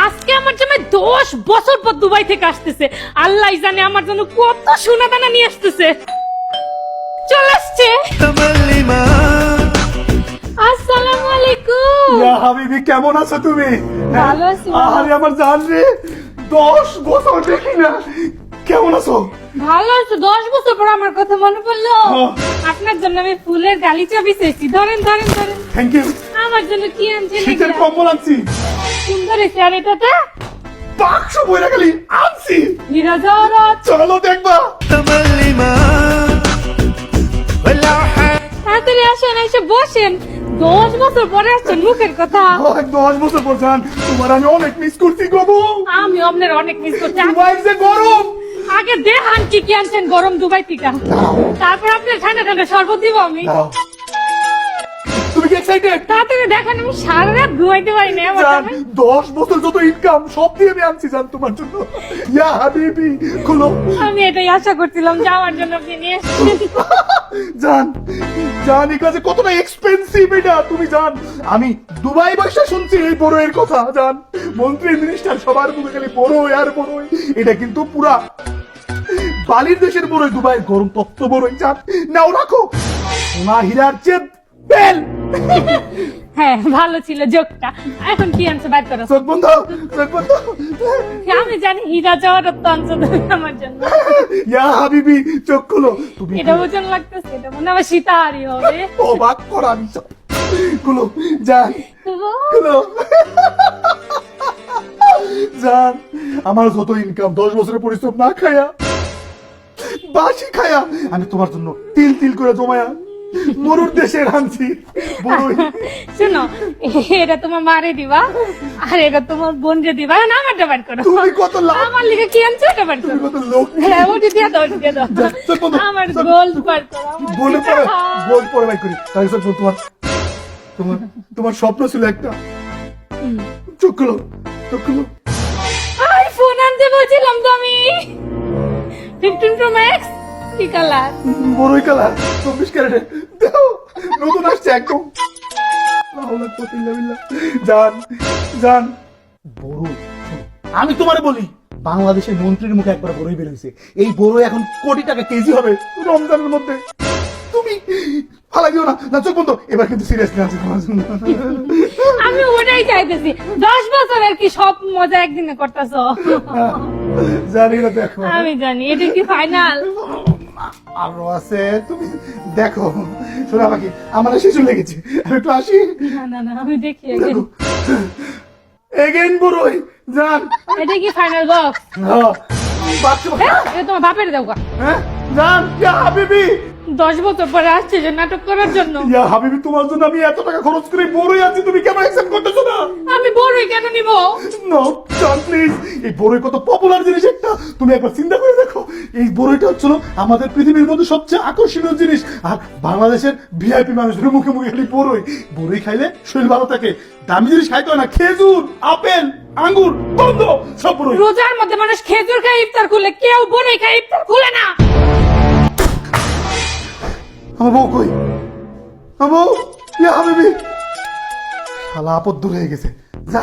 আজকে আমার জামাই 10 বছর পর দুবাই থেকে আসতেছে। আল্লাহ জানে আমার জন্য কত সোনা দানা নিয়ে আসতেছে। চলে আসছে। আসসালামু আলাইকুম। ইয়া হাবিবি, কেমন আছো তুমি? ভালো আছি। আরে আমার জান রে, 10 বছর দেখি না। কেমন আছো? ভালো আছো? 10 বছর পর আমার কথা মনে পড়লো। আপনার জন্য আমি ফুলের গালিচা বিছেছি। ধরেন ধরেন ধরেন। Thank you. আমার জন্য কি আনছেন? শীতের কম্বল আনছি। সুন্দর এসে আর এটাটা বাক্স বইরা গেলি আনছি। নিরাজরাত। চলো দেখবা। তাড়াতাড়ি আসেন, এসে বসেন। 10 বছর পরে আসছেন, মুখের কথা। 10 বছর পর জান, তোমার আমি অনেক মিস করছি গো বউ। আমি আপনার অনেক মিস করছি। দুবাই যে গরম। আগে দেখান কি কি আনছেন গরম দুবাই থেকে, তারপর আপনার ঠান্ডা ঠান্ডা শরবত দিব আমি। তুমি কি এক্সাইটেড? তাড়াতাড়ি দেখান, আমি সারা রাত ঘুমাইতে পারি না আমার জান, জামাই। 10 বছর যত ইনকাম সব দিয়ে আমি আনছি জান তোমার জন্য। ইয়া হাবিবি, খুলো। আমি এটাই আশা করছিলাম যে আমার জন্য আপনি নিয়ে এসেছেন। জান, জান এই কাছে কতটা এক্সপেন্সিভ এটা তুমি জান। আমি দুবাই বসে শুনছি এই বড়ইয়ের কথা জান। মন্ত্রী মিনিস্টার সবার মুখে খালি বড়ই আর বড়ই। এটা কিন্তু পুরা বালির দেশের বড়ই, দুবাই গরম তত্ত্ব বড়ই জান। নাও রাখো, সোনা হীরার চেয়ে বেল। হ্যাঁ, ভালো ছিল জোকটা। এখন কি আনছে বাইর করো। চোখ বন্ধ, চোখ বন্ধ। আমি জানি হীরা জওহরত তো আনছো তুমি আমার জন্য। ইয়া হাবিবি, চোখ খুলো। তুমি এটা ওজন লাগতেছে, এটা মনে হয় সীতাহারি হবে। অবাক করা বিষয়। খুলো জান, খুলো। জান, আমার যত ইনকাম 10 বছরের পরিশ্রম না খায়া, বাসি খায়া, আমি তোমার জন্য তিল তিল করে জমায়া মরুর দেশে আনছি বড়ই। শোনো, এটা তোমার মারে দিবা আর এটা তোমার বোনকে দিবা। না, আমারটা বার করো। তুমি কত লাভ, আমার লিগে কি আনছো ওটা বার করো। তুমি কত লোক। হ্যাঁ, ওটা দিয়ে দাও, ওটা দিয়ে দাও। চোখ বন্ধ, আমার চোখ- গোল্ড বার করো। আমার বলে পরে, সীতাহার। বল পরে বাই করি। তাহলে চোখ বন্ধ, তোমার তোমার তোমার স্বপ্ন ছিল একটা। চোখ খুলো, চোখ খুলো। আইফোন আনতে বলছিলাম তো আমি। 15 Pro Max কি কালার? বড়ই কালার 24 ক্যারেটের। দাও, নতুন আসছে একদম। জান, জান, বড়ই। আমি তোমারে বলি, বাংলাদেশের মন্ত্রীর মুখে একবার বড়ই বের হয়েছে। এই বড়ই এখন কোটি টাকা কেজি হবে রমজানের মধ্যে। তুমি ফালাই দিও না। না, চোখ বন্ধ। এবার কিন্তু সিরিয়াসলি আছে তোমার জন্য। আমি ওটাই চাইতেছি। 10 বছর আর কি সব মজা একদিনে করতেছো। জানি না, দেখো আমি জানি এটা কি ফাইনাল। আরো আছে, তুমি দেখো। শোনা বাকি আমার শিশু লেগেছে, আমি একটু আসি। না না না, আমি দেখি আগে। দেখো, এগেইন বড়ই জান। এটা কি ফাইনাল বক্স? হ্যাঁ, বাচ্চা এটা তোমার বাপের দাও গা। হ্যাঁ জান। ইয়া হাবিবি, 10 বছর পরে আসছে যে নাটক করার জন্য। ইয়া হাবিবি, তোমার জন্য আমি এত টাকা খরচ করে বড়ই আছি, তুমি কেন অ্যাকসেপ্ট করতেছো না? আমি বড়ই কেন নিব? নো জান, প্লিজ। এই বড়ই কত পপুলার জিনিস একটা, তুমি একবার চিন্তা করে দেখো। এই বড়ইটা হচ্ছিল আমাদের পৃথিবীর মধ্যে সবচেয়ে আকর্ষণীয় জিনিস। আর বাংলাদেশের ভিআইপি মানুষদের মুখে মুখে খালি বড়ই। বড়ই খাইলে শরীর ভালো থাকে। দামি জিনিস খাইতে হয় না, খেজুর, আপেল, আঙ্গুর, বন্ধ সব বড়ই। রোজার মধ্যে মানুষ খেজুর খায় ইফতার খুলে, কেউ বড়ই খায় ইফতার খুলে না। আমার বউ কই? আমার বউ, ইয়া হাবিবি। শালা আপদ দূর হয়ে গেছে। যা।